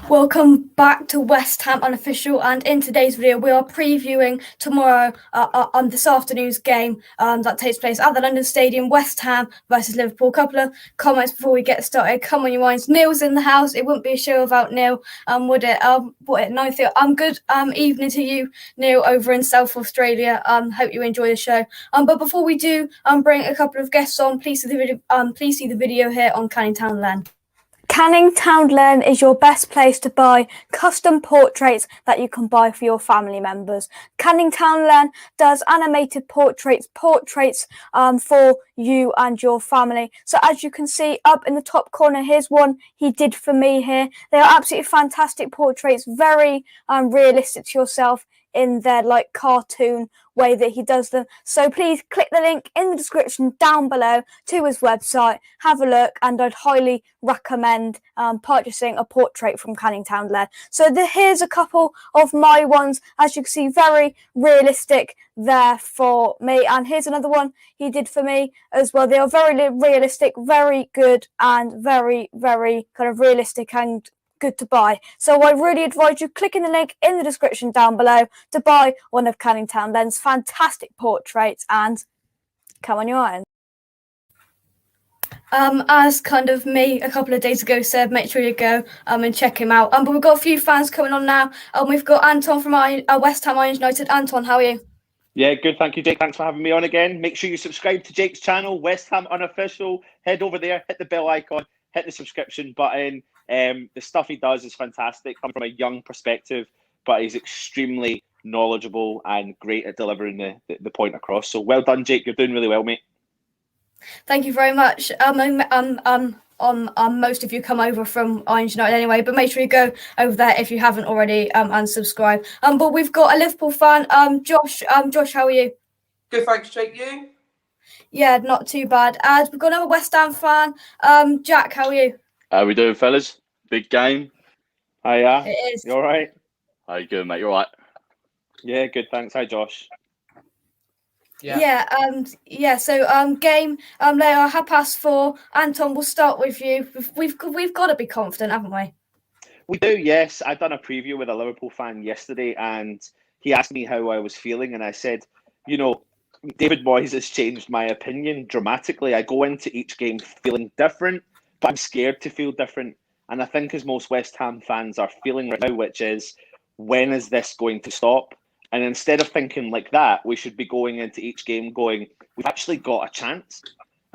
Welcome back to West Ham Unofficial, and in today's video we are previewing tomorrow on this afternoon's game that takes place at the London Stadium, West Ham versus Liverpool. A couple of comments before we get started. Come on, you minds. Neil's in the house. It wouldn't be a show without Neil, would it? No, good evening to you, Neil, over in South Australia. Hope you enjoy the show. But before we do bring a couple of guests on, please see the video here on Canning Town Lane. Canning Town Lane is your best place to buy custom portraits that you can buy for your family members. Canning Town Lane does animated portraits for you and your family. So as you can see up in the top corner, here's one he did for me here. They are absolutely fantastic portraits, very realistic to yourself in their cartoon way that he does them. So please click the link in the description down below to his website, have a look, and I'd highly recommend purchasing a portrait from Canning Town Lane. So here's a couple of my ones. As you can see, very realistic there for me, and here's another one he did for me as well. They are very realistic, very good, and very, very kind of realistic and good to buy. So I really advise you clicking the link in the description down below to buy one of Canning Town Lane's fantastic portraits, and come on your own. As kind of me a couple of days ago said, make sure you go and check him out. But we've got a few fans coming on now. We've got Anton from West Ham United. Anton, how are you? Yeah, good. Thank you, Jake. Thanks for having me on again. Make sure you subscribe to Jake's channel, West Ham Unofficial. Head over there, hit the bell icon, hit the subscription button. The stuff he does is fantastic. Come from a young perspective, but he's extremely knowledgeable and great at delivering the point across. So well done, Jake. You're doing really well, mate. Thank you very much. Most of you come over from Orange United anyway, but make sure you go over there if you haven't already and subscribe. But we've got a Liverpool fan, Josh. Josh, how are you? Good, thanks, Jake. You? Yeah, not too bad. We've got another West Ham fan, Jack. How are you? How we doing, fellas? Big game. Hiya. It is. You all right? How you good, mate? You all right? Yeah, good. Thanks. Hi, Josh. Yeah. So game later 4:30. Anton, we'll start with you. We've got to be confident, haven't we? We do, yes. I'd done a preview with a Liverpool fan yesterday, and he asked me how I was feeling, and I said, David Moyes has changed my opinion dramatically. I go into each game feeling different, but I'm scared to feel different. And I think as most West Ham fans are feeling right now, which is, when is this going to stop? And instead of thinking like that, we should be going into each game going, we've actually got a chance.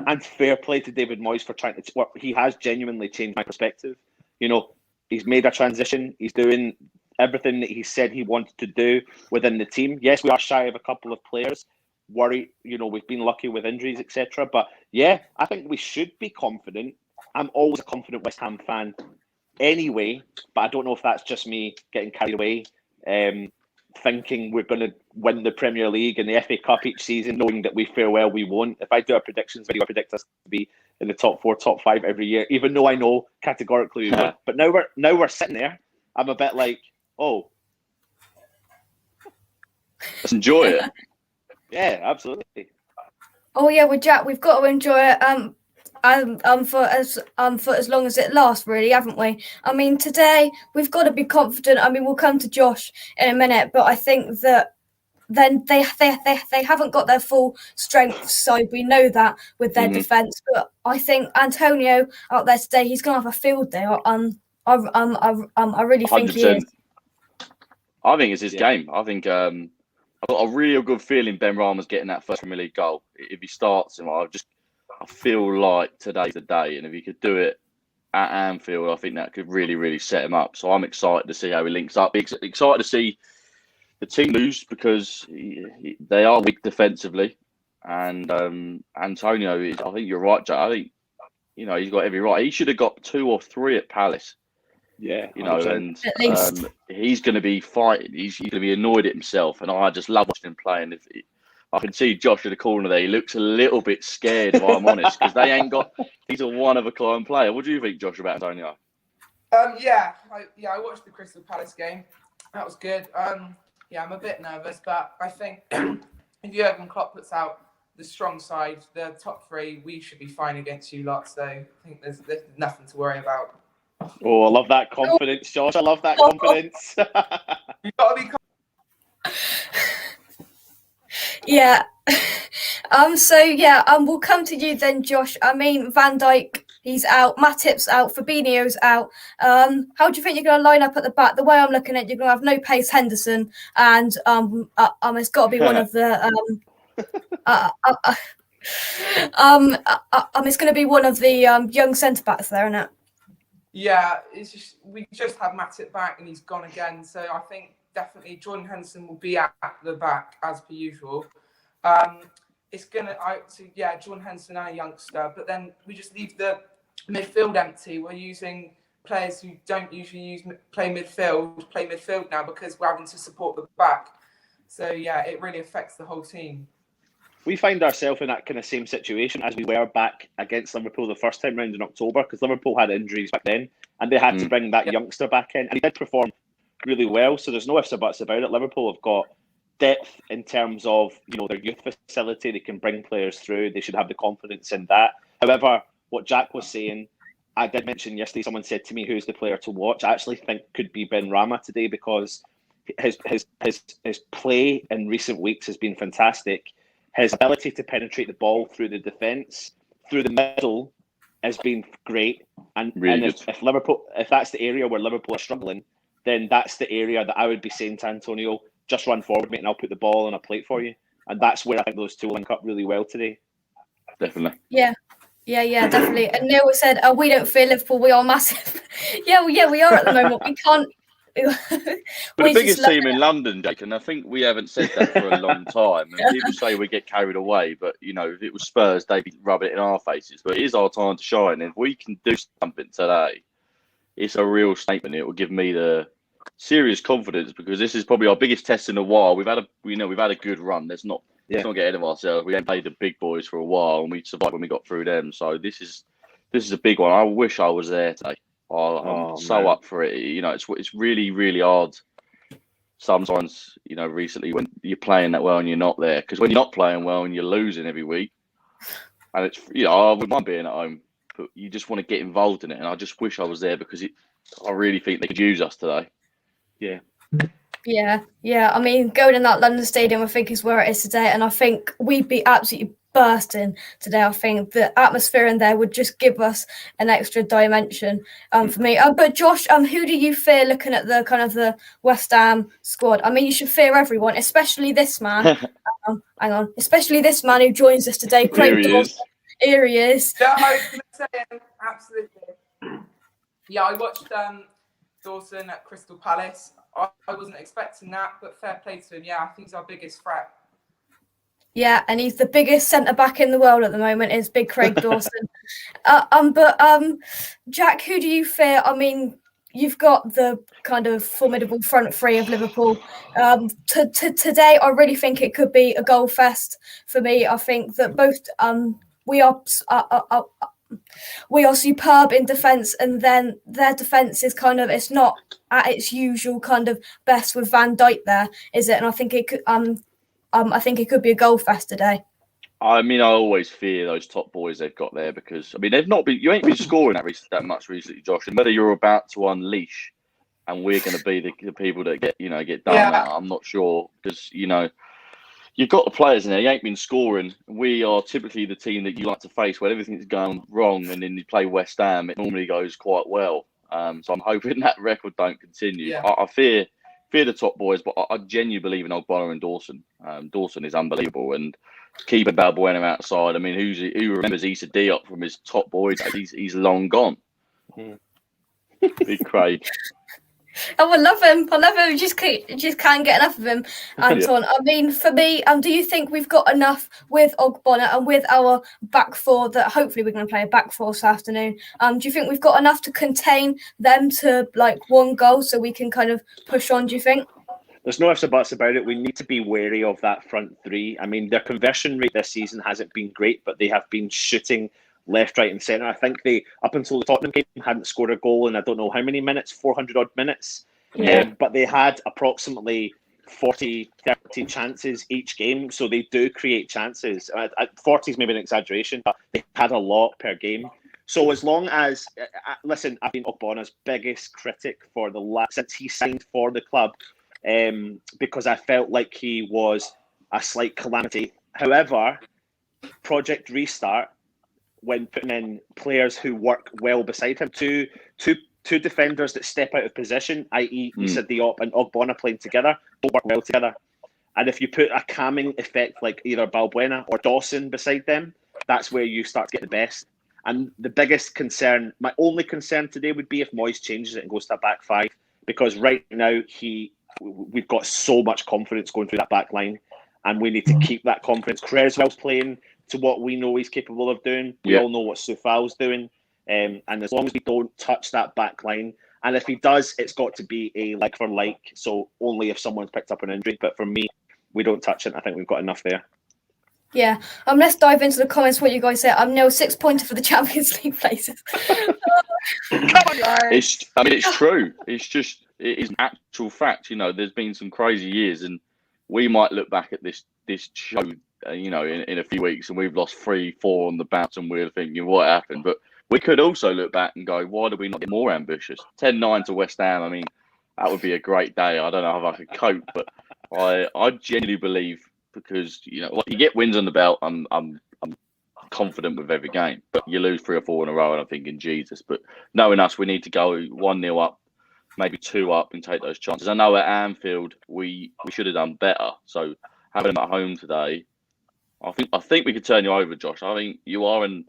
And fair play to David Moyes for trying to work. He has genuinely changed my perspective. He's made a transition. He's doing everything that he said he wanted to do within the team. Yes, we are shy of a couple of players. Worried, we've been lucky with injuries, etc. But yeah, I think we should be confident. I'm always a confident West Ham fan anyway, but I don't know if that's just me getting carried away, thinking we're going to win the Premier League and the FA Cup each season, knowing that we fare well, we won't. If I do a predictions video, I predict us to be in the top 4, top 5 every year, even though I know categorically we won't. But now we're sitting there. I'm a bit like, oh, let's enjoy it. Yeah, absolutely. Oh yeah, well, Jack, we've got to enjoy it. For as long as it lasts, really, haven't we? I mean, today we've got to be confident. I mean, we'll come to Josh in a minute, but I think that then they haven't got their full strength side. We know that with their defence, but I think Antonio out there today, he's going to have a field day. I really think 100%. He is. I think it's his game. I think I've got a real good feeling Ben Rama's getting that first Premier League goal. If he starts, I feel like today's the day, and if he could do it at Anfield, I think that could really, really set him up. So I'm excited to see how he links up. Excited to see the team lose because they are weak defensively, and Antonio is. I think you're right, Joe. I think he's got every right. He should have got 2 or 3 at Palace. Yeah, and he's going to be fighting. He's going to be annoyed at himself, and I just love watching him playing. I can see Josh in the corner there. He looks a little bit scared, if I'm honest, because they ain't got. He's a one-of-a-kind player. What do you think, Josh, about Antonio? I watched the Crystal Palace game. That was good. I'm a bit nervous, but I think if Jurgen Klopp puts out the strong side, the top 3, we should be fine against you lot. So I think there's nothing to worry about. Oh, I love that confidence, Josh. I love that confidence. You got to be. Yeah. We'll come to you then, Josh. I mean, Van Dijk, he's out. Matip's out. Fabinho's out. How do you think you're going to line up at the back? The way I'm looking at it, you're going to have no pace Henderson, and it's got to be one of the it's going to be one of the young centre backs there, isn't it? Yeah, we just had Matip back and he's gone again. So I think definitely Jordan Henderson will be at the back as per usual. Jordan Henderson and a youngster, but then we just leave the midfield empty. We're using players who don't usually play midfield now because we're having to support the back. So yeah, it really affects the whole team. We find ourselves in that kind of same situation as we were back against Liverpool the first time round in October, because Liverpool had injuries back then and they had to bring that youngster back in, and he did perform really well. So there's no ifs or buts about it. Liverpool have got depth in terms of their youth facility. They can bring players through. They should have the confidence in that. However, what Jack was saying, I did mention yesterday, someone said to me who's the player to watch. I actually think could be Benrahma today, because his play in recent weeks has been fantastic. His ability to penetrate the ball through the defence, through the middle, has been great. And if Liverpool, if that's the area where Liverpool are struggling, then that's the area that I would be saying to Antonio, just run forward, mate, and I'll put the ball on a plate for you. And that's where I think those two link up really well today. Definitely. Yeah, definitely. And Neil said, we don't fear Liverpool, we are massive. we are at the moment. We can't. We're the biggest team in London, Jake, and I think we haven't said that for a long time. And people say we get carried away, but if it was Spurs, they'd rub it in our faces. But it is our time to shine. If we can do something today, it's a real statement. It will give me the serious confidence, because this is probably our biggest test in a while. We've had a good run. Let's not get ahead of ourselves. We haven't played the big boys for a while, and we survived when we got through them. So this is a big one. I wish I was there today. I'm so up for it. It's really, really hard sometimes, recently when you're playing that well and you're not there. Because when you're not playing well and you're losing every week, and it's, I wouldn't mind being at home, but you just want to get involved in it. And I just wish I was there, because I really think they could use us today. Yeah. I mean, going in that London Stadium, I think is where it is today. And I think we'd be absolutely bursting today. I think the atmosphere in there would just give us an extra dimension for me. But Josh, who do you fear looking at the kind of the West Ham squad? I mean, you should fear everyone, especially this man. Especially this man who joins us today. Here he is. Here he is. Yeah, I was going to say, absolutely. Yeah, I watched Dawson at Crystal Palace. I wasn't expecting that, but fair play to him. Yeah, I think he's our biggest threat. Yeah, and he's the biggest centre-back in the world at the moment, is Big Craig Dawson. Jack, who do you fear? I mean, you've got the kind of formidable front three of Liverpool. Today, I really think it could be a goal fest for me. I think that both we are superb in defence, and then their defence is kind of, it's not at its usual kind of best with Van Dijk there, is it? And I think it could be a goal fest today. I mean, I always fear those top boys they've got there, because they've not been. You ain't been scoring that much recently, Josh. And whether you're about to unleash, and we're going to be the people that get done out, I'm not sure, because you've got the players in there. You ain't been scoring. We are typically the team that you like to face when everything's going wrong, and then you play West Ham. It normally goes quite well. So I'm hoping that record don't continue. Yeah. I fear the top boys, but I genuinely believe in Ogbonna and Dawson. Dawson is unbelievable, and keeping Balbuena outside. I mean, who remembers Issa Diop from his top boys? He's long gone. Big Craig. Oh, I love him. Just can't get enough of him, Anton. I mean, for me, do you think we've got enough with Ogbonna and with our back four that hopefully we're going to play a back four this afternoon? Do you think we've got enough to contain them to one goal so we can kind of push on? Do you think? There's no ifs or buts about it. We need to be wary of that front three. I mean, their conversion rate this season hasn't been great, but they have been shooting left, right and centre. I think they, up until the Tottenham game, hadn't scored a goal in I don't know how many minutes, 400 odd minutes. Yeah. But they had approximately 40, 30 chances each game. So they do create chances. 40 is maybe an exaggeration, but they had a lot per game. So as long as listen, I've been Ogbona's biggest critic for since he signed for the club, because I felt like he was a slight calamity. However, Project Restart, when putting in players who work well beside him, two defenders that step out of position, i.e. Issa Diop and Ogbonna playing together, will work well together. And if you put a calming effect like either Balbuena or Dawson beside them, that's where you start to get the best. And the biggest concern, my only concern today would be if Moyes changes it and goes to a back five, because right now we've got so much confidence going through that back line, and we need to keep that confidence. Creswell's playing to what we know he's capable of doing. We all know what Soufal's doing. And as long as we don't touch that back line, and if he does, it's got to be a like for like, so only if someone's picked up an injury. But for me, we don't touch it. I think we've got enough there. Yeah. Let's dive into the comments. What you guys say. I'm Neil, 6-pointer for the Champions League places. Come on, guys. It's true. It is an actual fact. There's been some crazy years, and we might look back at this show, in a few weeks, and we've lost 3-4 on the bounce, and we're thinking, what happened? But we could also look back and go, why do we not get more ambitious? 10-9 to West Ham. I mean, that would be a great day. I don't know if I could cope, but I genuinely believe, because you get wins on the belt. I'm confident with every game, but you lose 3 or 4 in a row, and I'm thinking, Jesus. But knowing us, we need to go 1-0 up, maybe 2 up, and take those chances. I know at Anfield we should have done better. So having them at home today, I think we could turn you over, Josh. I think you are a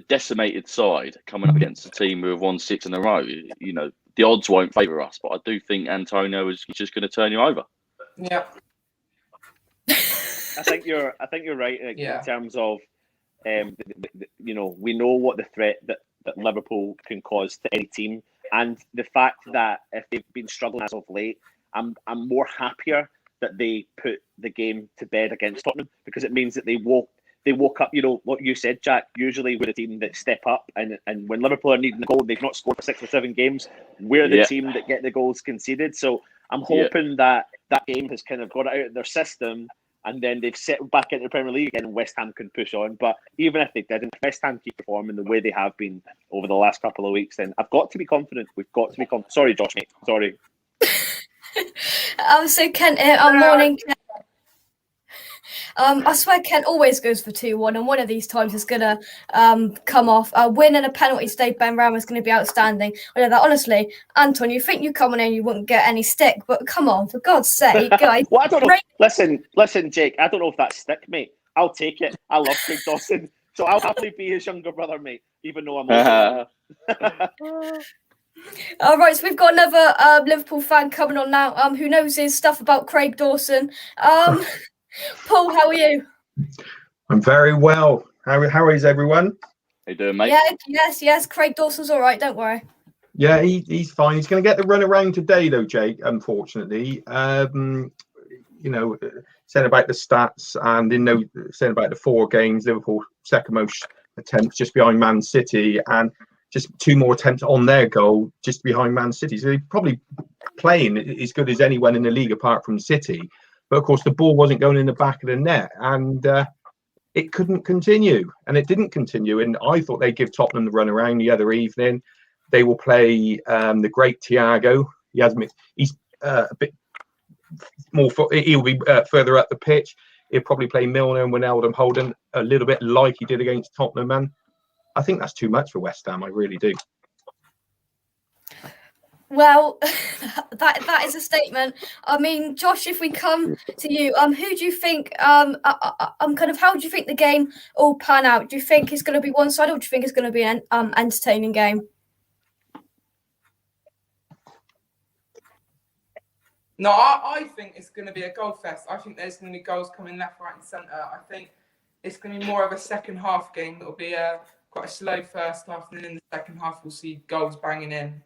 decimated side coming up against a team who have won 6 in a row. The odds won't favour us, but I do think Antonio is just going to turn you over. Yeah. I think you're right in terms of, we know what the threat that Liverpool can cause to any team, and the fact that if they've been struggling as of late, I'm more happier that they put the game to bed against Tottenham, because it means that they woke up. What you said, Jack. Usually we're the team that step up, and when Liverpool are needing the goal, they've not scored for 6 or 7 games. We're the team that get the goals conceded. So I'm hoping that game has kind of got it out of their system, and then they've settled back into the Premier League again, and West Ham can push on. But even if they didn't, West Ham keep performing the way they have been over the last couple of weeks, then I've got to be confident. We've got to be confident. Sorry, Josh, mate. Sorry. So Kent here. Morning, Kent. I swear Kent always goes for 2-1, and one of these times is going to come off. A win and a penalty today, Ben Rama is going to be outstanding. I know that, honestly. Anton, you think you coming in, you wouldn't get any stick, but come on, for God's sake, guys. Well, I don't know. Listen, Jake, I don't know if that's stick, mate. I'll take it. I love Craig Dawson, so I'll happily be his younger brother, mate, even though I'm older. All right, so we've got another Liverpool fan coming on now who knows his stuff about Craig Dawson. Paul, how are you? I'm very well. How is everyone? How you doing, mate? Yeah, yes. Craig Dawson's all right, don't worry. Yeah, he's fine. He's going to get the run around today, though, Jake, unfortunately. Saying about the stats, and saying about the 4 games, Liverpool second most attempts, just behind Man City, and just 2 more attempts on their goal, just behind Man City. So they're probably playing as good as anyone in the league apart from City. But of course, the ball wasn't going in the back of the net, and it couldn't continue, and it didn't continue. And I thought they'd give Tottenham the run around the other evening. They will play the great Thiago. He's a bit more. He'll be further up the pitch. He'll probably play Milner and Wijnaldum holding a little bit like he did against Tottenham. And I think that's too much for West Ham. I really do. Well, that is a statement. I mean, Josh, if we come to you, who do you think? How do you think the game will pan out? Do you think it's going to be one-sided, or do you think it's going to be an entertaining game? No, I think it's going to be a goal fest. I think there's going to be goals coming left, right, and centre. I think it's going to be more of a second half game. It'll be quite a slow first half, and then in the second half we'll see goals banging in.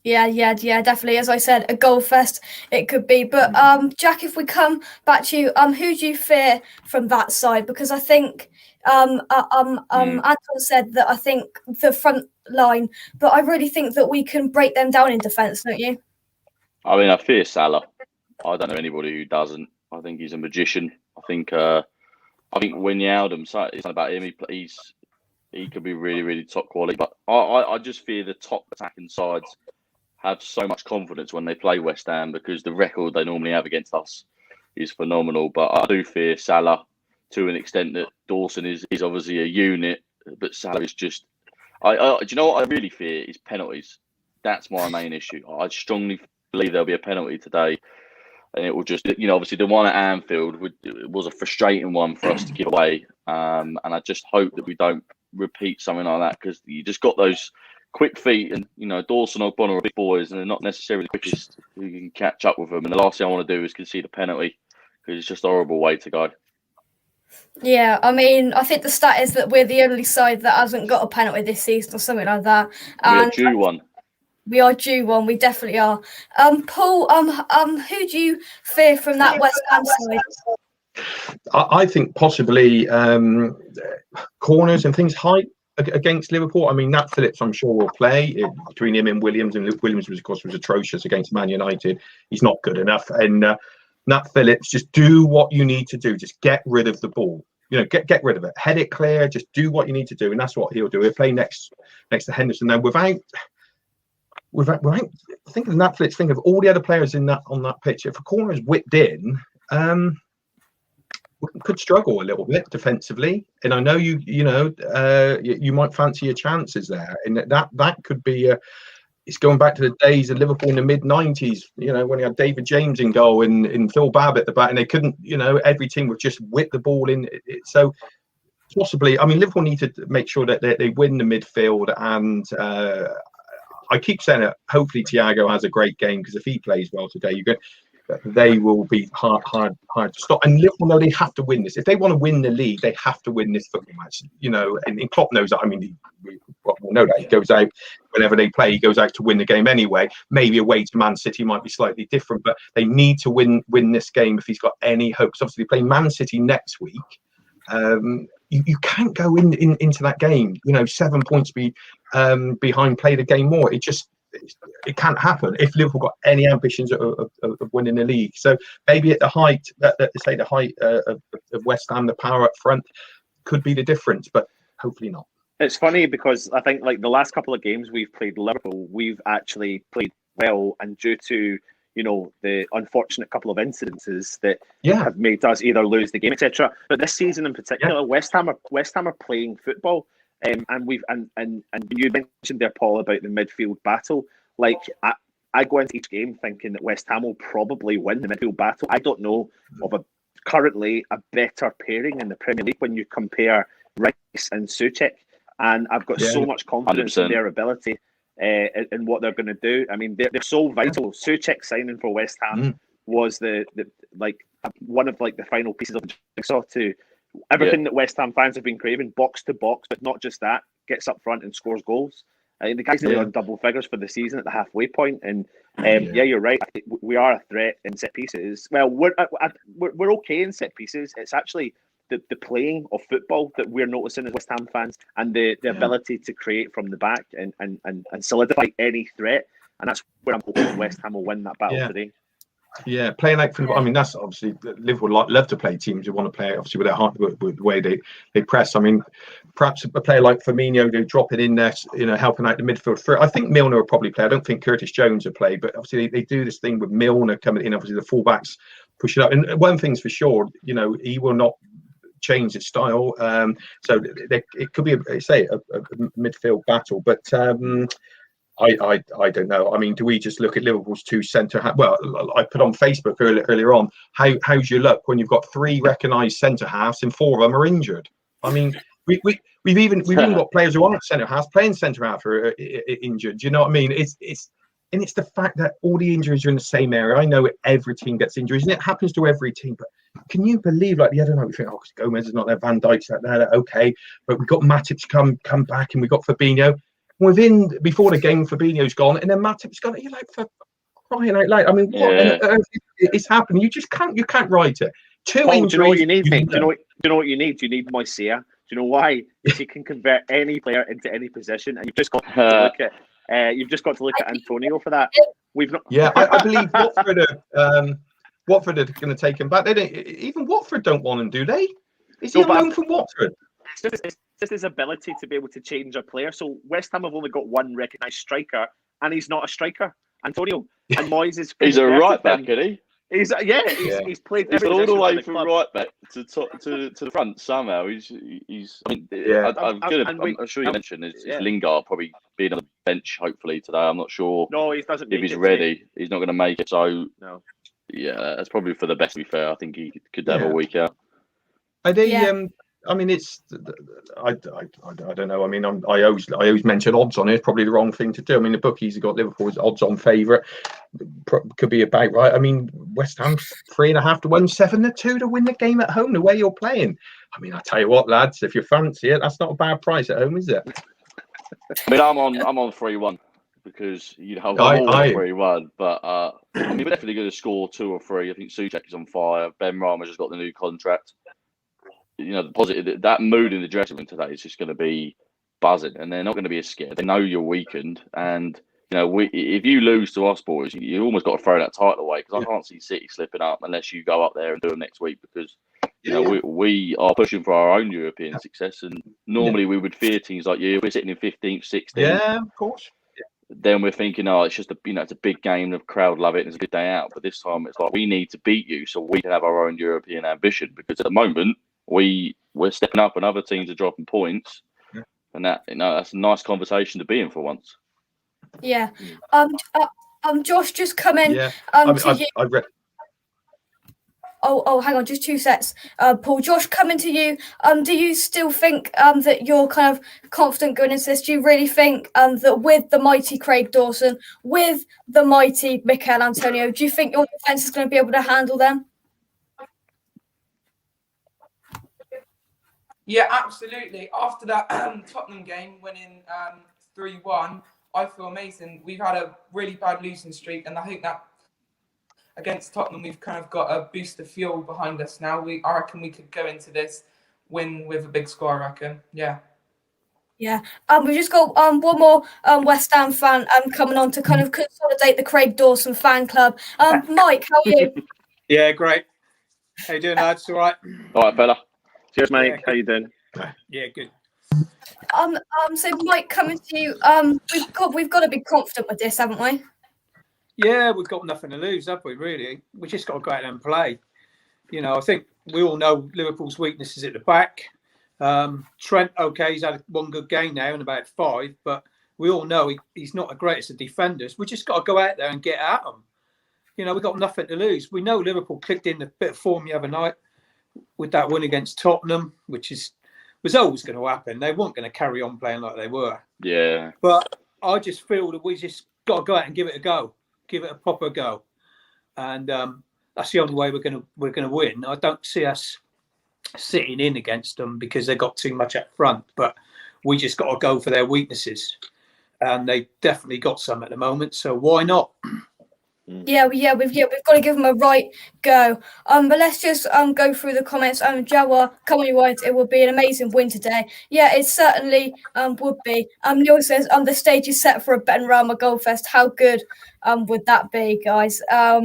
Yeah, definitely. As I said, a goal fest it could be. But Jack, if we come back to you, who do you fear from that side? Because I think Anton said that I think the front line, but I really think that we can break them down in defence, don't you? I mean, I fear Salah. I don't know anybody who doesn't. I think he's a magician. I think Wijnaldum, it's not about him. he could be really, really top quality. But I just fear the top attacking sides have so much confidence when they play West Ham because the record they normally have against us is phenomenal. But I do fear Salah to an extent that Dawson is obviously a unit, but Salah is just. Do you know what I really fear is penalties. That's my main issue. I strongly believe there'll be a penalty today, and it will just, obviously the one at Anfield was a frustrating one for us to give away, and I just hope that we don't repeat something like that because you just got those quick feet, and Dawson or Bonner are big boys, and they're not necessarily the quickest who can catch up with them. And the last thing I want to do is concede a penalty because it's just a horrible way to go. Yeah, I mean, I think the stat is that we're the only side that hasn't got a penalty this season or something like that. We're due one. We are due one. We definitely are. Paul, who do you fear from that West Ham side? I think possibly corners and things height against Liverpool. I mean, Nat Phillips, I'm sure will play between him and Williams. And Williams was, of course, atrocious against Man United. He's not good enough. And Nat Phillips, just do what you need to do. Just get rid of the ball. Get rid of it. Head it clear. Just do what you need to do, and that's what he'll do. He'll play next to Henderson. Now, without think of Nat Phillips. Think of all the other players on that pitch. If a corner is whipped in, we could struggle a little bit defensively. And I know you might fancy your chances there, and that could be it's going back to the days of Liverpool in the mid-90s, when you had David James in goal and Phil Babb at the back, and they couldn't, every team would just whip the ball in. So possibly, I mean, Liverpool need to make sure that they win the midfield. And I keep saying that hopefully Thiago has a great game, because if he plays well today, they will be hard to stop. And Liverpool know they have to win this. If they want to win the league, they have to win this football match. And Klopp knows that. I mean, we know that he goes out whenever they play. He goes out to win the game anyway. Maybe away to Man City might be slightly different, but they need to win this game if he's got any hopes. Obviously, they play Man City next week. You can't go into that game, 7 points behind, play the game more. It can't happen if Liverpool got any ambitions of winning the league. So maybe at the height, the height of West Ham, the power up front could be the difference, but hopefully not. It's funny because I think like the last couple of games we've played Liverpool, we've actually played well, and due to the unfortunate couple of incidences that have made us either lose the game, etc. But this season in particular, West Ham are playing football. And you mentioned there, Paul, about the midfield battle. Like I go into each game thinking that West Ham will probably win the midfield battle. I don't know of currently a better pairing in the Premier League when you compare Rice and Souček. And I've got so much confidence 100%. In their ability in what they're going to do. I mean, they're so vital. Souček signing for West Ham was the one of the final pieces of the jigsaw to everything that West Ham fans have been craving, box to box, but not just that, gets up front and scores goals. The guys nearly on double figures for the season at the halfway point, and you're right. I think we are a threat in set pieces. Well, we're okay in set pieces. It's actually the playing of football that we're noticing as West Ham fans, and the ability to create from the back and solidify any threat. And that's where I'm hoping West Ham will win that battle today. Yeah, playing like football. I mean, that's obviously Liverpool love to play teams who want to play obviously with their heart, with the way they press. I mean, perhaps a player like Firmino, they drop it in there, helping out the midfield. I think Milner will probably play. I don't think Curtis Jones will play, but obviously they do this thing with Milner coming in. Obviously the fullbacks push it up, and one thing's for sure, he will not change his style. So it could be a midfield battle, but. I don't know. I mean, do we just look at Liverpool's two centre halves? Well, I put on Facebook earlier on, how's your luck when you've got 3 recognised centre halves and 4 of them are injured? I mean, we've even got players who aren't centre halves playing centre half are injured. Do you know what I mean? It's the fact that all the injuries are in the same area. I know every team gets injuries, and it happens to every team. But can you believe, the other night we think, Gomez is not there, Van Dijk's out there, okay, but we've got Matic come back, and we've got Fabinho. Before the game, Fabinho's gone, and then Matip's gone. You're like, for crying out loud! I mean, what on earth is happening? You just can't write it. Paul, do you know what you need, mate? Do you know what you need? You need Moisea. Do you know why? Because he can convert any player into any position, and you've just got to look at Antonio for that. We've not. Yeah, I believe Watford are going to take him back. They don't. Even Watford don't want him, do they? Is he on loan from Watford? it's just his ability to be able to change a player. So West Ham have only got one recognised striker, and he's not a striker, Antonio. And Moyes is He's a right back, isn't he? He's played He's every all the position way for from club. right back to the front somehow. He's. I mean, I'm sure you mentioned is Lingard probably being on the bench hopefully today. I'm not sure. No, he doesn't. If he's ready, today. He's not going to make it. So no. Yeah, that's probably for the best. To be fair, I think he could have a week out. Are they? I mean, it's I don't know. I mean, I always mention odds on it. It's probably the wrong thing to do. I mean, the bookies have got Liverpool as odds-on favourite. Could be about right. I mean, West Ham 3.5 to 1, 7-2 to win the game at home. The way you're playing. I mean, I tell you what, lads, if you fancy it, that's not a bad price at home, is it? I mean, I'm on 3-1 because I'm all on 3-1. But I mean, we're definitely going to score 2 or 3. I think Souček is on fire. Ben Rama just got the new contract. The positive, that mood in the dressing room today is just going to be buzzing, and they're not going to be as scared. They know you're weakened, and if you lose to us boys, you almost got to throw that title away, because I can't see City slipping up unless you go up there and do them next week, because we are pushing for our own European success, and normally we would fear teams like you. We're sitting in 15th, 16th. Yeah, of course. Then we're thinking, it's just it's a big game, the crowd love it, and it's a good day out. But this time it's like we need to beat you so we can have our own European ambition, because at the moment we're stepping up and other teams are dropping points, and that's a nice conversation to be in for once. Yeah. Josh, just come in. Yeah. I read. Oh, hang on, just 2 sets. Paul, Josh, coming to you. Do you still think that you're kind of confident going into this? Do you really think that with the mighty Craig Dawson, with the mighty Mikel Antonio, do you think your defence is going to be able to handle them? Yeah, absolutely. After that Tottenham game, winning 3-1, I feel amazing. We've had a really bad losing streak, and I think that against Tottenham, we've kind of got a boost of fuel behind us now. I reckon we could go into this win with a big score, I reckon. Yeah. Yeah. We've just got one more West Ham fan coming on to kind of consolidate the Craig Dawson fan club. Mike, how are you? Yeah, great. How you doing, lads? All right? All right, fella. Cheers, mate. How you doing? Yeah, good. So Mike, coming to you. We've got to be confident with this, haven't we? Yeah, we've got nothing to lose, have we, really? We just got to go out and play. I think we all know Liverpool's weakness is at the back. Trent, he's had one good game now in about 5, but we all know he's not the greatest of defenders. We just got to go out there and get at them. We've got nothing to lose. We know Liverpool clicked in a bit of form the other night with that win against Tottenham, which was always going to happen. They weren't going to carry on playing like they were. Yeah. But I just feel that we just got to go out and give it a go. Give it a proper go, and that's the only way we're going to win. I don't see us sitting in against them because they got too much up front, but we just got to go for their weaknesses, and they definitely got some at the moment. So why not? Yeah, we've got to give them a right go. But let's just go through the comments. Jawar, come on, you words. It would be an amazing win today. Yeah, it certainly would be. Neil says the stage is set for a Ben Rama goal fest. How good would that be, guys? I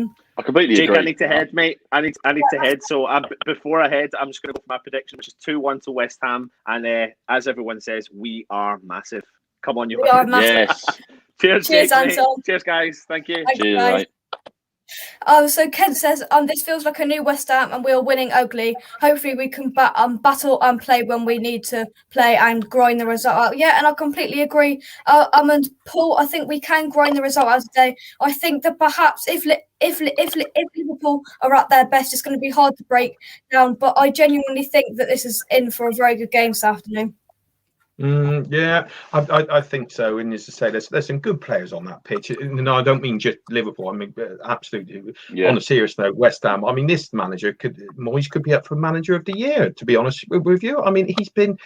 completely Jake, agree. I need to head, mate. I need to head. So before I head, I'm just going to go for my prediction, which is 2-1 to West Ham. And as everyone says, we are massive. Come on, you. We are massive. Yes. Cheers, Jake, Anton. Cheers, guys. Thank you. Thanks, Cheers, guys. mate. So Kent says, this feels like a new West Ham and we're winning ugly. Hopefully we can battle and play when we need to play and grind the result out. Yeah, and I completely agree. And Paul, I think we can grind the result out today. I think that perhaps if Liverpool are at their best, it's going to be hard to break down. But I genuinely think that this is in for a very good game this afternoon. Yeah, I think so. And as I say, there's some good players on that pitch. No, I don't mean just Liverpool. I mean, absolutely. Yeah. On a serious note, West Ham. I mean, this manager Moyes could be up for manager of the year. To be honest with you, I mean, he's been.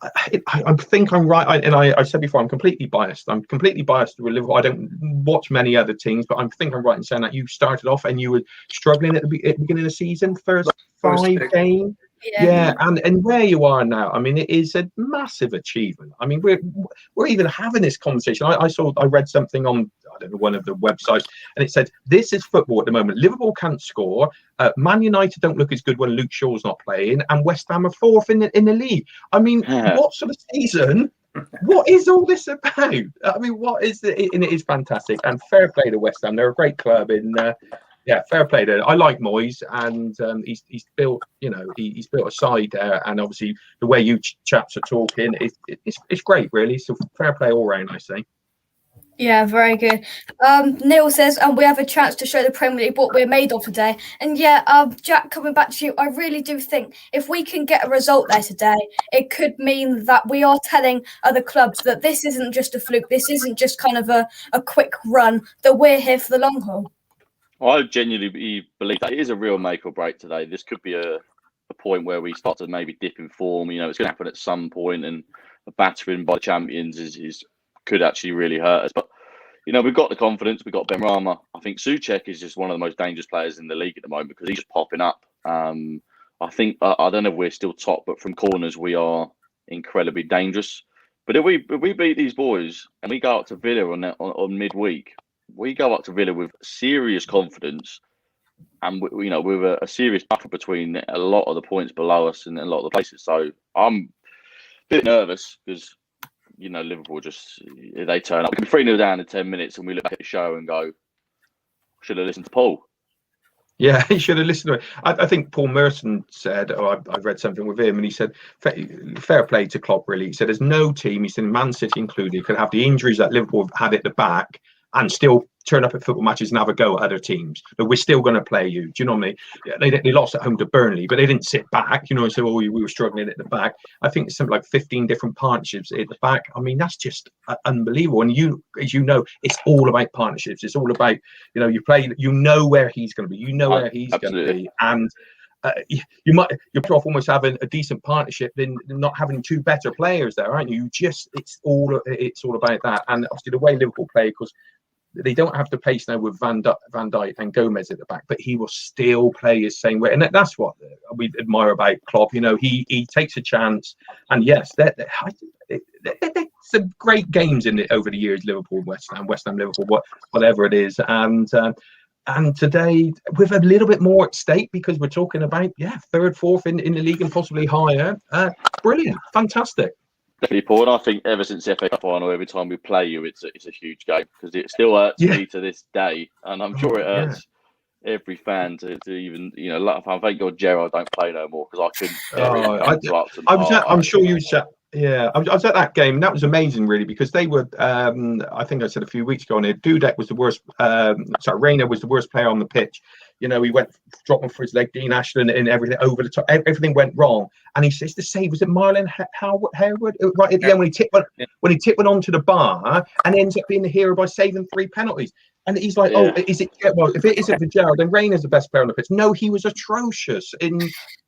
I think I'm right, and I said before, I'm completely biased. I'm completely biased with Liverpool. I don't watch many other teams, but I think I'm right in saying that you started off and you were struggling at the beginning of the season, first 5 games. Yeah, and where you are now, I mean, it is a massive achievement. I mean, we're even having this conversation. I read something on, I don't one of the websites, and it said, "This is football at the moment. Liverpool can't score. Man United don't look as good when Luke Shaw's not playing, and West Ham are fourth in the league." I mean, what sort of season? What is all this about? I mean, what is it? And it is fantastic, and fair play to West Ham. They're a great club in. Yeah, fair play to. I like Moyes, and he's built, he's built a side there, and obviously the way you chaps are talking, it's great, really. So fair play all round, I say. Yeah, very good. Neil says, we have a chance to show the Premier League what we're made of today. And yeah, Jack, coming back to you, I really do think if we can get a result there today, it could mean that we are telling other clubs that this isn't just a fluke, this isn't just kind of a quick run, that we're here for the long haul. I genuinely believe that it is a real make or break today. This could be a point where we start to maybe dip in form. It's going to happen at some point, and a battering by the champions could actually really hurt us. But we've got the confidence. We've got Benrahma. I think Souček is just one of the most dangerous players in the league at the moment because he's just popping up. I think I don't know if we're still top, but from corners we are incredibly dangerous. But if we beat these boys and we go up to Villa on midweek, we go up to Villa with serious confidence, and with a serious buffer between a lot of the points below us and a lot of the places. So I'm a bit nervous because Liverpool they turn up. We can be 3-0 down in 10 minutes, and we look back at the show and go, should have listened to Paul. Yeah, he should have listened to it. I think Paul Merson said, I've read something with him, and he said, fair play to Klopp, really. He said, there's no team, he said, Man City included, could have the injuries that Liverpool have had at the back and still turn up at football matches and have a go at other teams. But we're still going to play you. Do you know what I mean? Yeah, they lost at home to Burnley, but they didn't sit back, and say, we were struggling at the back. I think it's something like 15 different partnerships at the back. I mean, that's just unbelievable. And as you know, it's all about partnerships. It's all about, you play, where he's going to be, where he's going to be. And you're better off almost having a decent partnership than not having two better players there, aren't you? It's all about that. And obviously the way Liverpool play, because they don't have the pace now with Van Dijk and Gomez at the back, but he will still play his same way, and that's what we admire about Klopp. He takes a chance, and yes, there's some great games in it over the years. Liverpool, West Ham, Liverpool, whatever it is, and today with a little bit more at stake because we're talking about third, fourth in the league and possibly higher. Brilliant, fantastic. Definitely, Paul. And I think ever since the FA Cup final, every time we play you, it's a huge game because it still hurts me to this day, and I'm sure it hurts every fan to even thank God Gerrard don't play no more because I couldn't. I'm sure you said. Yeah, I was at that game, and that was amazing, really, because they were. I think I said a few weeks ago on here, Dudek was the worst. Reina was the worst player on the pitch. He went dropping for his leg, Dean Ashton, and everything over the top. Everything went wrong, and he says the save was it Marlon Harewood right at the end when he tipped one onto the bar and ends up being the hero by saving 3 penalties. And he's like, is it? Well, if it isn't for Gerrard, then Reina's the best player on the pitch. No, he was atrocious.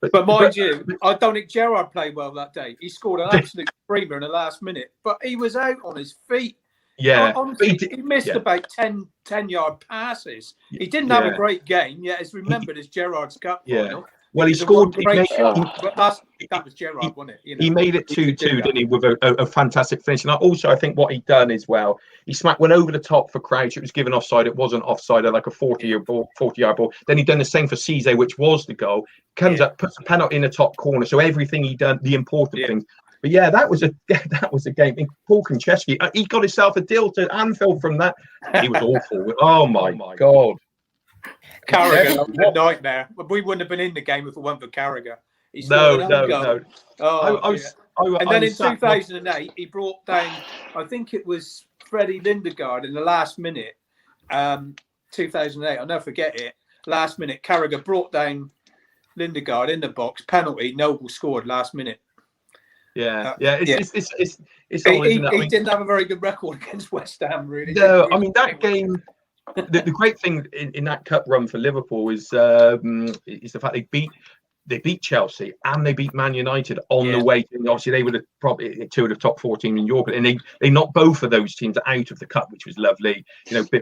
But mind you, I don't think Gerrard played well that day. He scored an absolute screamer in the last minute, but he was out on his feet. Yeah, honestly, he missed about 10-yard passes. He didn't have a great game, yet it's remembered as Gerrard's Cup final. Well, he scored. That was Gerrard, wasn't it? He made it 2-2, didn't he, with a fantastic finish. And I think what he'd done as well, he smacked one over the top for Crouch. It was given offside. It wasn't offside, like a 40-yard ball. Then he'd done the same for Cisse, which was the goal. Comes up, puts a penalty in the top corner. So everything he done, the important things. But that was a game. And Paul Konchesky, he got himself a deal to Anfield from that. He was awful. Oh my God. Carragher, a nightmare. We wouldn't have been in the game if it weren't for Carragher. No. And then in 2008, he brought down, I think it was Freddie Lindegaard in the last minute. 2008, I'll never forget it. Last minute, Carragher brought down Lindegaard in the box, penalty. Noble scored last minute. It's he didn't have a very good record against West Ham, really. No, I mean that game. The great thing in that cup run for Liverpool is the fact they beat they beat Chelsea and they beat Man United on Yeah. the way. And obviously, they were probably two of the top 4 teams in Europe, and they knocked both of those teams out of the cup, which was lovely.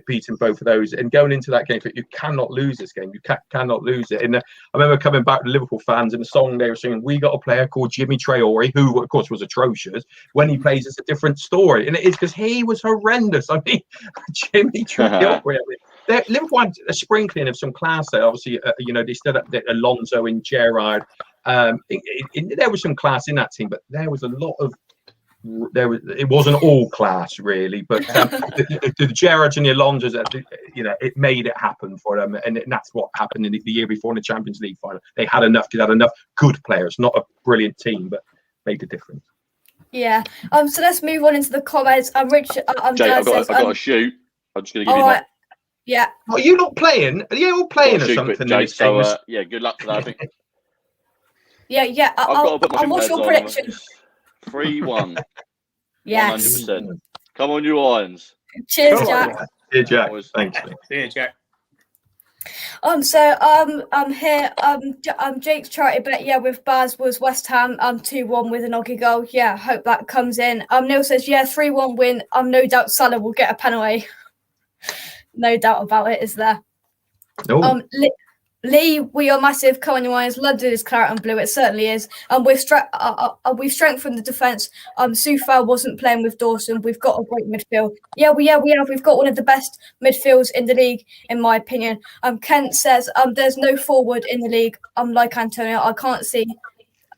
Beating both of those and going into that game. You cannot lose this game. You cannot lose it. And I remember coming back to Liverpool fans and the song they were singing. We got a player called Jimmy Traore, who of course was atrocious. When he plays, it's a different story, and it is because he was horrendous. I mean, Jimmy Traore. Liverpool had a sprinkling of some class there. Obviously, they still had Alonso and Gerrard. There was some class in that team, but there was a lot of. It wasn't all class really, but the Gerrards and the Alonsos, it made it happen for them, and that's what happened in the year before in the Champions League final. They had enough good players, not a brilliant team, but made a difference. Yeah. So let's move on into the comments. Richard. Jake, I've got to shoot. I'm just going to give you right. Yeah. Are you not playing? Are you all playing or something? Jake, so yeah, good luck to that. I think. Yeah. I've got to put my what's your prediction? 3-1. Yes. 100%. Come on, you Irons. Cheers, Jack. Cheers, Jack. Thanks. Yeah, Jack. Here, Jake's charity bet, with Baz was West Ham 2-1 with an Oggy goal. Yeah, hope that comes in. Neil says, 3-1 win. No doubt Salah will get a penalty. No doubt about it, is there? No. Lee, we are massive. Come on, you Irons. London is claret and blue. It certainly is. We've strengthened the defence. Soufal wasn't playing with Dawson. We've got a great midfield. We have. We've got one of the best midfields in the league, in my opinion. Kent says, there's no forward in the league. Like Antonio, I can't see.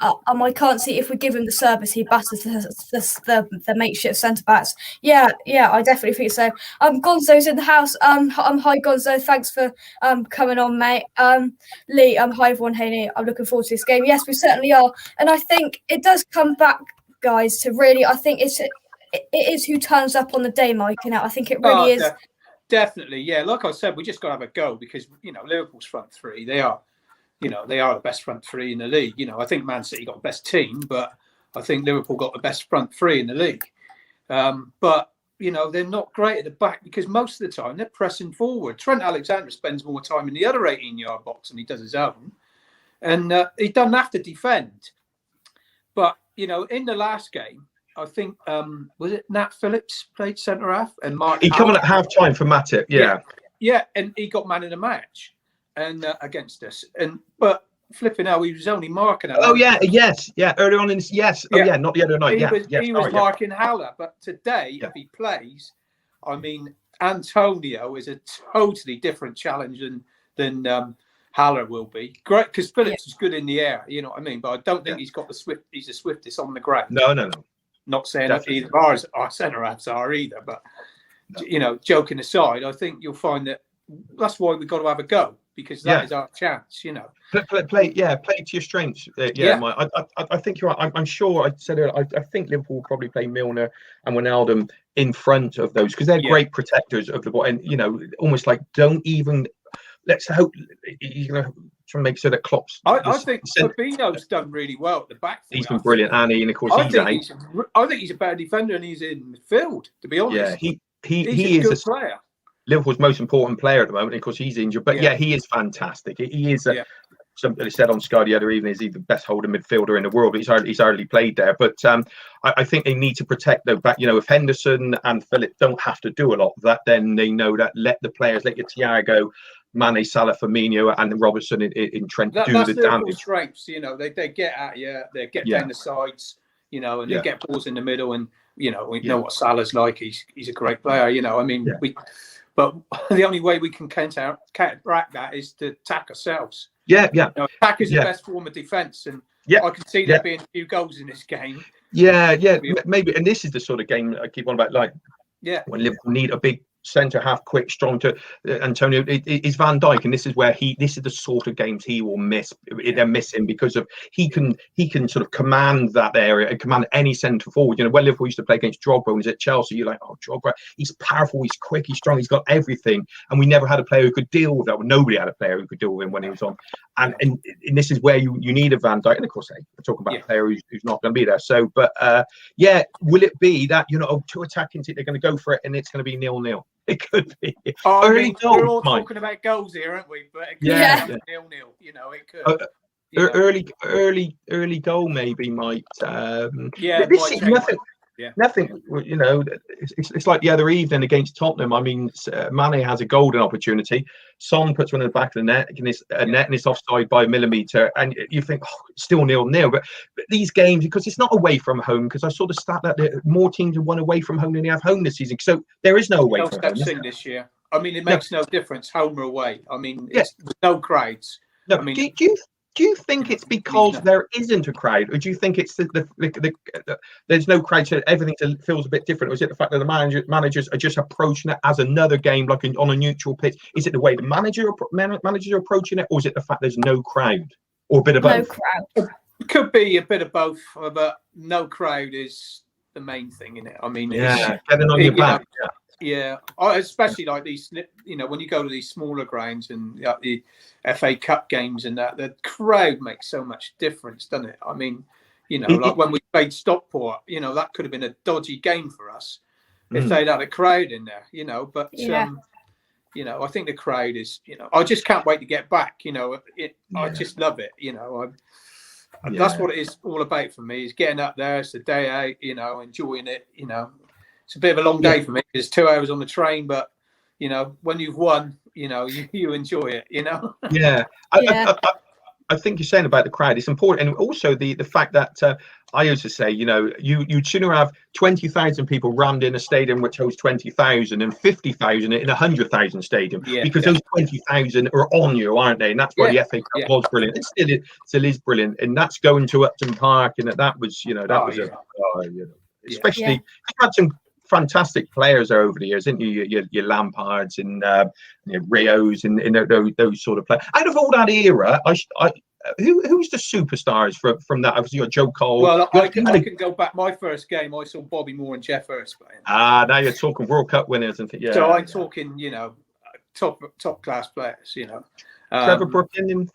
I can't see if we give him the service, he batters the makeshift centre backs. Yeah, I definitely think so. Gonzo's in the house. Hi Gonzo, thanks for coming on, mate. Lee, hi everyone. Hey, Lee, I'm looking forward to this game. Yes, we certainly are, and I think it does come back, guys, to really. I think it is who turns up on the day, Mike. And I think it really is. Definitely, yeah. Like I said, we just got to have a go because Liverpool's front three. They are the best front three in the league. I think Man City got the best team, but I think Liverpool got the best front three in the league. But they're not great at the back because most of the time they're pressing forward. Trent Alexander spends more time in the other 18-yard box than he does his own, and he doesn't have to defend. But in the last game, I think was it Nat Phillips played centre half and Mark. He come on at half time for Matip. Yeah, and he got man of the match. And against us, but flipping out, he was only marking. Early on in this, not the other night. He was marking Haller, but today, if he plays, I mean, Antonio is a totally different challenge than Haller will be. Great, because Phillips is good in the air, you know what I mean. But I don't think he's got he's the swiftest on the ground. No. Not saying that either our centre halves are either, but joking aside, I think you'll find that's why we've got to have a go. Because that is our chance, Play to your strengths. Mike. I think you're right. I'm sure I said it. I think Liverpool will probably play Milner and Wijnaldum in front of those because they're great protectors of the ball. And almost like don't even. Let's hope he's going to try and make sure that Klopp's. I think Fabinho's done really well at the back. He's been brilliant, and of course I think he's a better defender and he's in midfield. To be honest, he is a good player. Liverpool's most important player at the moment, and of course he's injured. But he is fantastic. He is. Somebody said on Sky the other evening, is he the best holding midfielder in the world? But he's hardly played there. But I think they need to protect their back. If Henderson and Phillips don't have to do a lot of that, then they know that let the players, let your Thiago, Mane, Salah, Firmino, and Robertson in Trent do the damage. Strengths, they get at you, they get down the sides, and they get balls in the middle, and we know what Salah's like. He's a great player, I mean But the only way we can counteract that is to attack ourselves. Attack is the best form of defence, and I can see there being a few goals in this game. Maybe. And this is the sort of game I keep on about, when Liverpool need a big centre half, quick, strong to Antonio is Van Dijk, and this is where this is the sort of games he will miss. They're missing because of he can sort of command that area and command any centre forward. When Liverpool used to play against Drogba when he was at Chelsea, you're like, oh, Drogba, he's powerful, he's quick, he's strong, he's got everything, and we never had a player who could deal with that. Well, nobody had a player who could deal with him when he was on, and this is where you need a Van Dijk, and of course we're talking about a player who's not going to be there. So, but will it be that two attacking teams, they're going to go for it and it's going to be 0-0? It could be. We're all talking about goals here, aren't we? But it could be 0-0. It could. early goal maybe might. Yeah, this might is change. nothing. Yeah. Nothing. You know, it's like the other evening against Tottenham. I mean, Mane has a golden opportunity. Son puts one in the back of the net, and it's offside by a millimetre, and you think, oh, it's still 0-0. But these games, because it's not away from home, because I saw the stat that more teams have won away from home than they have home this season. So there is no away from home. Thing this year. I mean, it makes no difference home or away. I mean, it's no crowds. No, I mean, do you think it's because there isn't a crowd, or do you think it's there's no crowd, so everything feels a bit different, or is it the fact that the managers are just approaching it as another game, like on a neutral pitch? Is it the way the managers are approaching it, or is it the fact there's no crowd, or a bit of both? No crowd. It could be a bit of both, but no crowd is the main thing in it. I mean, getting on your back. Yeah, especially like these, you know, when you go to these smaller grounds and the FA Cup games and that, the crowd makes so much difference, doesn't it? I mean, you know, like when we played Stockport, you know, that could have been a dodgy game for us if they'd had a crowd in there, you know. But you know, I think the crowd is, you know, I just can't wait to get back. You know, I just love it. You know, that's what it is all about for me, is getting up there. It's the day out, you know, enjoying it. You know, it's a bit of a long day for me. It's 2 hours on the train, but you know, when you've won, you know, you enjoy it. You know. I think you're saying about the crowd, it's important, and also the fact that I used to say, you know, you'd sooner have 20,000 people rammed in a stadium which hosts 20,000 than 50,000 in a 100,000 stadium, because those 20,000 are on you, aren't they? And that's why the FA Cup was brilliant. It still is brilliant, and that's going to Upton Park, and that was, you know, especially you've had some fantastic players over the years, didn't you? Your Lampards and Rios and those sort of players. Out of all that era, who's the superstars from that? Obviously, you got Joe Cole. Well, I can go back. My first game, I saw Bobby Moore and Jeff Hurst playing. Now you're talking World Cup winners, and so I'm talking, you know, top class players. You know, Trevor Brooklyn.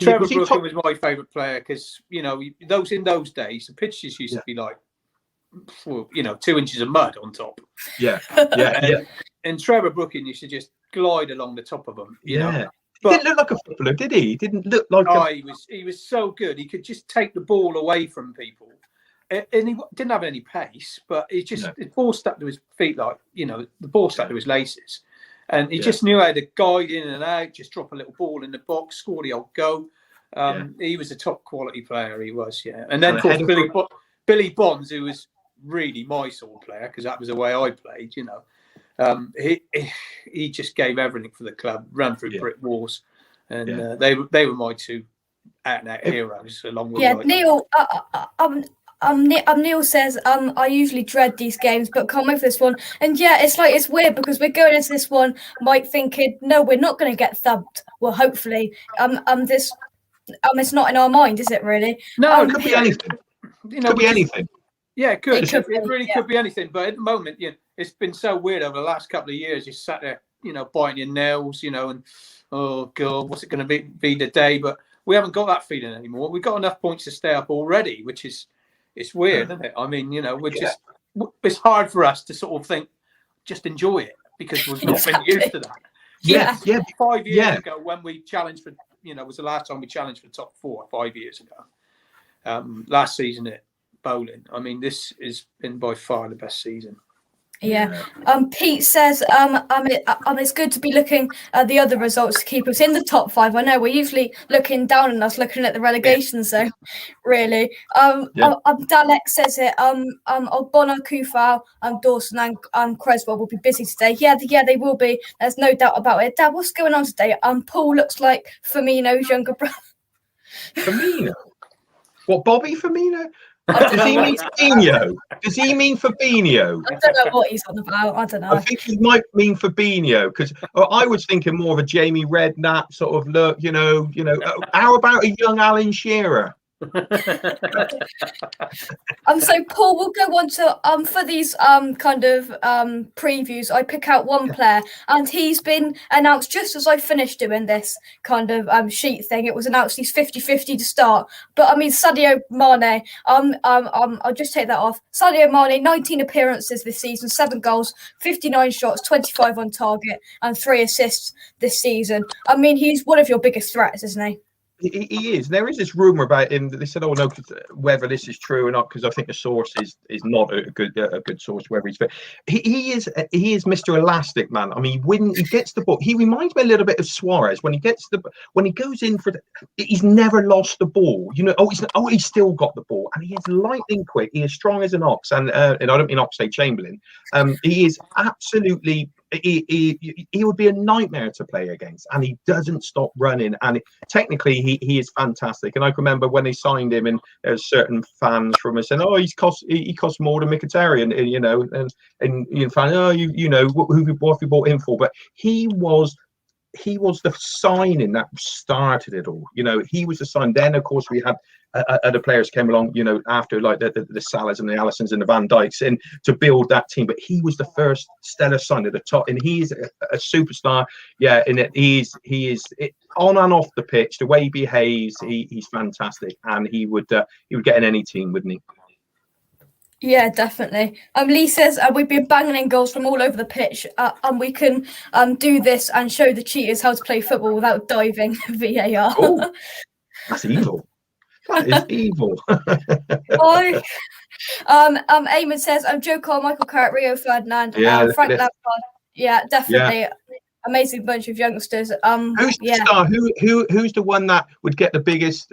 Trevor Brooklyn was my favourite player, because you know, in those days the pitches used to be like, you know, 2 inches of mud on top. And Trevor Brooklyn used to just glide along the top of them. You know, but he didn't look like a footballer, did he? He didn't look like. He was so good. He could just take the ball away from people, and he didn't have any pace, but he just the ball stuck to his feet, like, you know, the ball stuck to his laces, and he just knew how to guide in and out, just drop a little ball in the box, score the old goal. He was a top quality player. He was, and then of course Billy Bonds, who was really my sort of player, because that was the way I played, you know. He just gave everything for the club, ran through brick walls, and they were my two out and out heroes, along with Neil. Neil says I usually dread these games, but can't wait for this one. And it's weird, because we're going into this one might thinking, no, we're not going to get thumped. Well, hopefully, it's not in our mind, is it really? No, it could be anything. You know, could be anything. Yeah, it could. It really could be anything. But at the moment, it's been so weird over the last couple of years. You sat there, you know, biting your nails, you know, and oh god, what's it going to be today? But we haven't got that feeling anymore. We've got enough points to stay up already, which is weird, isn't it? I mean, you know, it's hard for us to sort of think, just enjoy it, because we've not been used to that. 5 years ago, when we challenged for, you know, was the last time we challenged for top 4 5 years ago. Last season at Boleyn. I mean, this has been by far the best season. Pete says it's good to be looking at the other results to keep us in the top 5. I know we're usually looking down on us, looking at the relegation zone, really. Dalek says it. Ogbonna, Kufau, Dawson and Creswell will be busy today. They will be. There's no doubt about it. Dad, what's going on today? Paul looks like Firmino's younger brother. Firmino? What, Bobby Firmino? Does he mean Fabinho? Does he mean Fabinho? I don't know what he's on about. I don't know. I think he might mean Fabinho, because I was thinking more of a Jamie Redknapp sort of look. You know. How about a young Alan Shearer? So Paul, we'll go on to for these kind of previews. I pick out one player, and he's been announced just as I finished doing this kind of sheet thing. It was announced he's 50-50 to start, but I mean Sadio Mane. I'll just take that off. Sadio Mane, 19 appearances this season, 7 goals, 59 shots, 25 on target, and 3 assists this season. I mean, he's one of your biggest threats, isn't he? He is. There is this rumor about him that they said, "Oh no," whether this is true or not, because I think the source is not a good source. Whether he's fit, he is Mr. Elastic Man. I mean, when he gets the ball, he reminds me a little bit of Suarez when he goes in for he's never lost the ball. You know, he's still got the ball, and he is lightning quick. He is strong as an ox, and I don't mean Oxlade-Chamberlain. He is absolutely. He would be a nightmare to play against, and he doesn't stop running. And technically, he is fantastic. And I can remember when they signed him, and there's certain fans from us saying, "Oh, he costs more than Mkhitaryan," and you know, and you know, "Oh, you know, what have you bought him for?" But he was the signing that started it all. You know, he was the sign. Then, of course, we had other players came along, you know, after like the Salahs and the Alissons and the Van Dijks, and to build that team. But he was the first stellar sign at the top, and he's a superstar. Yeah, and he is on and off the pitch. The way he behaves, he's fantastic, and he would get in any team, wouldn't he? Yeah, definitely. Lee says we've been banging in goals from all over the pitch, and we can do this and show the cheaters how to play football without diving VAR. Oh, that's evil. That is evil. Eamon says Joe Cole, Michael Carrick, Rio Ferdinand, Frank Lampard. Yeah, definitely. Yeah. Amazing bunch of youngsters. Who's the star? Who's the one that would get the biggest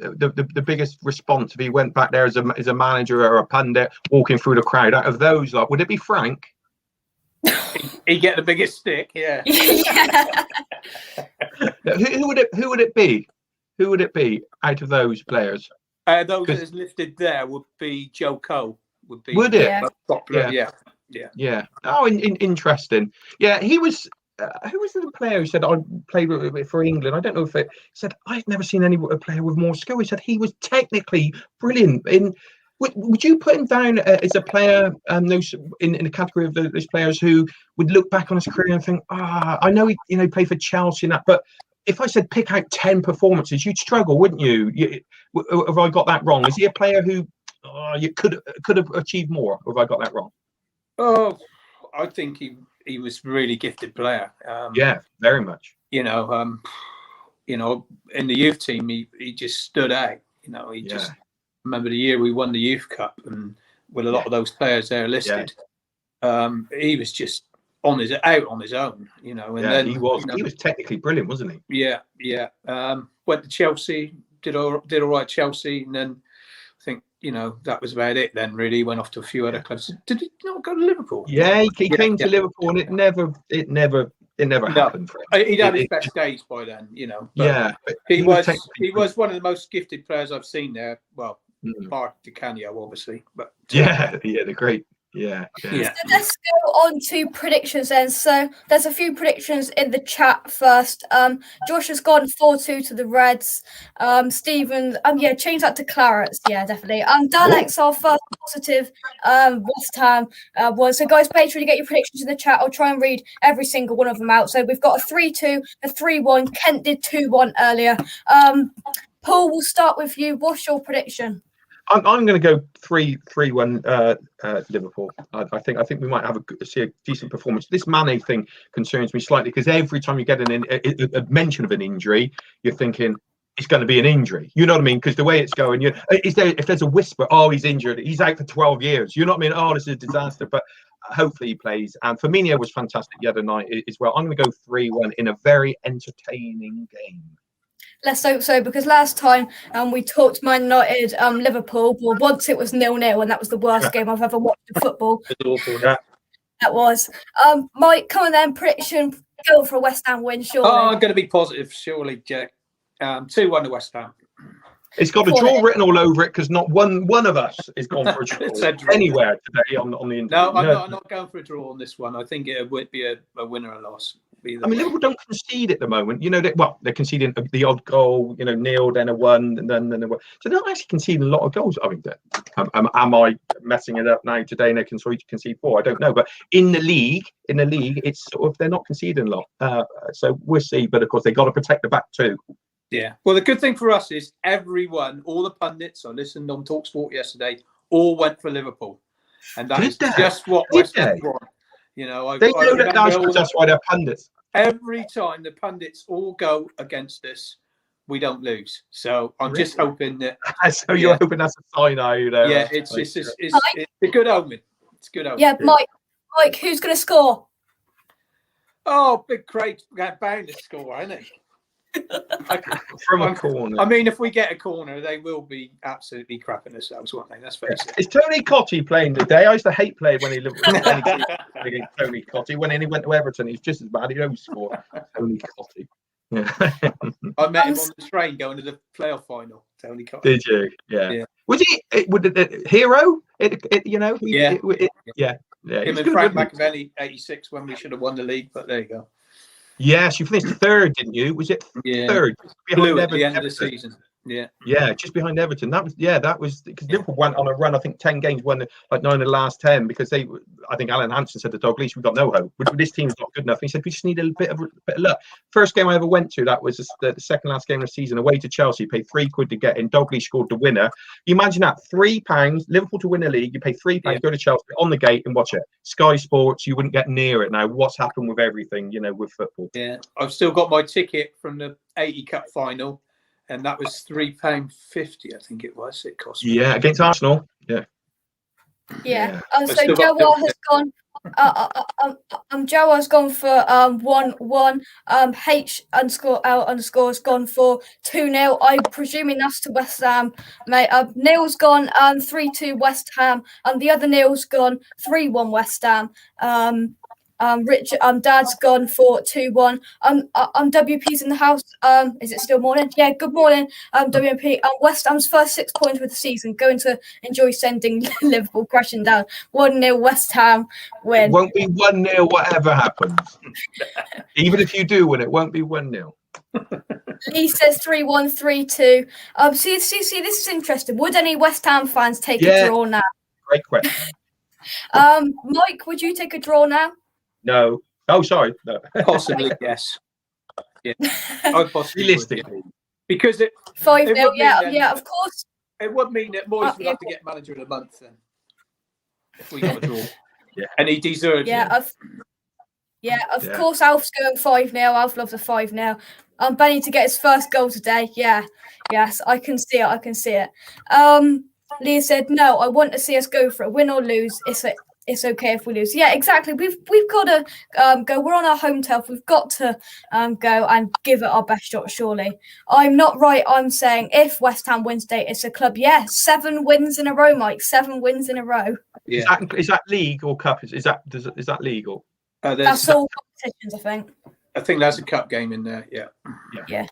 response if he went back there as a manager or a pundit walking through the crowd? Out of those, like, would it be Frank? He'd get the biggest stick. Yeah. Who would it be? Who would it be out of those players? Those that is listed there would be Joe Cole. Would it? Yeah. Oh, interesting. Yeah, he was. Who was the player who said I played for England? I don't know if it said I've never seen any player with more skill. He said he was technically brilliant. Would you put him down as a player in the category of those players who would look back on his career and think, I know he played for Chelsea and that, but if I said pick out 10 performances, you'd struggle, wouldn't you? Have I got that wrong? Is he a player who you could have achieved more? Or have I got that wrong? Oh, I think he was a really gifted player. Yeah, very much. In the youth team, he just stood out. He just remember the year we won the Youth Cup, and with a lot of those players there listed, he was just on his own. And then he was technically brilliant, wasn't he? Yeah. Went to Chelsea, did all right at Chelsea, and then I think that was about it. Then really he went off to a few other clubs. Did he not go to Liverpool? Yeah, he came to Liverpool, and it never happened for him. He'd had his best days by then, But he was one of the most gifted players I've seen there. Well, apart to Canio, obviously, but the great. Yeah. So let's go on to predictions then. So there's a few predictions in the chat first. Josh has gone 4-2 to the Reds. Stephen, change that to Clarets. Yeah, definitely. Dalek's our first positive West Ham one. So guys, make sure you get your predictions in the chat. I'll try and read every single one of them out. So we've got a 3-2, a 3-1. Kent did 2-1 earlier. Paul, we'll start with you. What's your prediction? I'm going to go 3-1 Liverpool. I think we might see a decent performance. This Mane thing concerns me slightly because every time you get a mention of an injury, you're thinking it's going to be an injury. You know what I mean? Because the way it's going, if there's a whisper, he's injured, he's out for 12 years. You know what I mean? This is a disaster. But hopefully he plays. And Firmino was fantastic the other night as well. I'm going to go 3-1 in a very entertaining game. Let's hope so, because last time we talked Man United, Liverpool. Well, once it was 0-0, and that was the worst game I've ever watched in football. That was. Mike, come on then, prediction. Go for a West Ham win, surely. I'm going to be positive, surely, Jack. 2-1 to West Ham. It's got a draw written all over it because not one of us is gone for a draw anywhere today on the internet. No, I'm not going for a draw on this one. I think it would be a win or a loss. Liverpool don't concede at the moment. They're conceding the odd goal, nil, then a one, and then a one. So they're not actually conceding a lot of goals. I mean, am I messing it up now today? And they can concede 4. I don't know. But in the league, it's sort of they're not conceding a lot. So we'll see. But of course, they got to protect the back too. Yeah. Well, the good thing for us is everyone, all the pundits, I listened on TalkSport yesterday, all went for Liverpool, and that is just what West Ham want. They know that's why they're pundits. Every time the pundits all go against us, we don't lose. So I'm just hoping that. So you're hoping that's a sign, are you? There? Yeah, it's a good omen. It's a good omen. Yeah, Mike, who's going to score? Oh, Big Craig's bound to score, isn't he? From a corner. I mean, if we get a corner, they will be absolutely crapping themselves, won't they? That's fair. Is Tony Cottee playing today? I used to hate playing when he lived against Tony Cottee. When he went to Everton, he's just as bad. He don't score. Tony Cottee. Yeah. I met him on the train going to the playoff final. Tony Cottee. Did you? Yeah. Was he? Would the hero? Yeah. Him and Frank McAvenny, 86, when we should have won the league. But there you go. Yes, you finished third, didn't you? Was it third? Blue at the end of the season. Yeah, just behind Everton. That was because Liverpool went on a run. I think 10 games, won like 9 of the last 10 because I think Alan Hansen said to Douglas, "We've got no hope. This team's not good enough." And he said, "We just need a bit of luck." First game I ever went to, that was the second last game of the season, away to Chelsea. Paid £3 to get in. Douglas scored the winner. You imagine that, £3, Liverpool to win the league. You pay £3, go to Chelsea on the gate and watch it. Sky Sports, you wouldn't get near it now. What's happened with everything, with football? Yeah, I've still got my ticket from the 80 Cup final. And that was £3.50, I think it was. It cost me. Yeah, against Arsenal. Yeah. So Joel has gone. Joel has gone for 1-1. H_L_ has gone for 2-0. I'm presuming that's to West Ham, mate. Neil's gone 3-2 West Ham, and the other Neil's gone 3-1 West Ham. Richard, Dad's gone for 2-1. WP's in the house. Is it still morning? Yeah, good morning. WP. West Ham's first 6 points with the season. Going to enjoy sending Liverpool crashing down. 1-0 West Ham win. It won't be 1-0 whatever happens. Even if you do win, it won't be 1-0. Lee says 3-1, 3-2. See, this is interesting. Would any West Ham fans take a draw now? Great question. Mike, would you take a draw now? No. Oh, sorry. No. Possibly, yes. Yeah. Realistically. Because it 5-0, yeah, of course. It would mean that Moyes would have to get manager of the month then. If we got a draw. And he deserves it. Of course Alf's going 5-0. Alf loves a 5-0. Benny to get his first goal today. Yeah. Yes, I can see it. Leah said, no, I want to see us go for it. Win or lose. It's okay if we lose. Yeah, exactly. We've got to go. We're on our home turf. We've got to go and give it our best shot, surely. I'm not right. I'm saying if West Ham wins today, it's a club. Yeah, 7 wins in a row, Mike. 7 wins in a row. Yeah. Is that league or cup? Is that legal? That's all competitions, I think. I think there's a cup game in there. Yeah.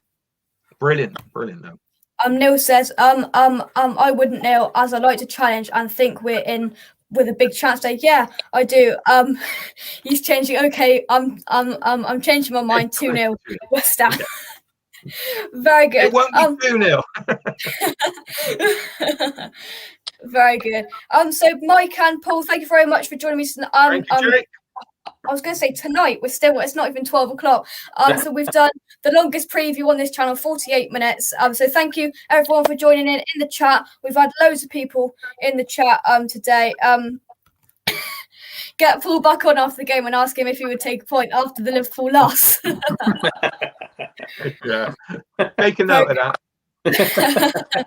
Brilliant though. Neil says, I wouldn't know, as I like to challenge and think we're in with a big chance today. Yeah, I do. He's changing. Okay, I'm changing my mind. 2-0 West Ham. Very good. It won't be 2-0. Very good. So Mike and Paul, thank you very much for joining me. Thank you, Jake. I was going to say tonight. It's not even 12 o'clock. So we've done the longest preview on this channel, 48 minutes. So thank you everyone for joining in the chat. We've had loads of people in the chat today. Get Paul back on after the game and ask him if he would take a point after the Liverpool loss. Yeah, make a note of that.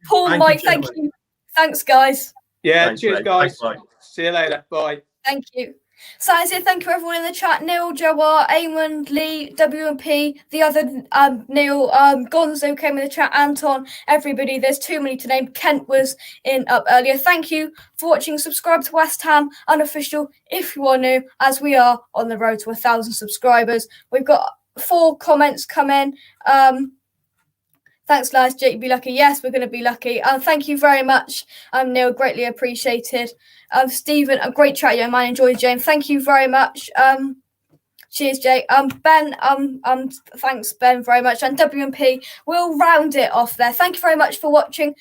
Paul, Mike, thank you. Thanks, guys. Yeah, Thanks, cheers, mate. guys. Thanks, see you later. Bye. Thank you. So I say thank you everyone in the chat. Neil, Jawar, Eamon, Lee, WMP, the other Neil, Gonzo came in the chat, Anton, everybody. There's too many to name. Kent was up earlier. Thank you for watching. Subscribe to West Ham Unofficial if you are new, as we are on the road to 1,000 subscribers. We've got 4 comments come in. Thanks, guys. Jake, be lucky. Yes, we're going to be lucky. Thank you very much, Neil. Greatly appreciated. Stephen, a great chat, young man. Enjoy, James. Thank you very much. Cheers, Jake. Ben, thanks, Ben, very much. And WMP, we'll round it off there. Thank you very much for watching.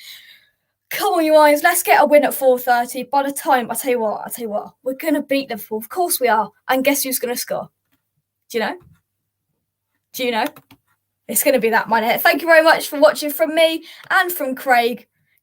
Come on, you eyes. Let's get a win at 4:30. By the time, I tell you what, we're going to beat Liverpool. Of course we are. And guess who's going to score? Do you know? It's going to be that man here. Thank you very much for watching from me and from Craig.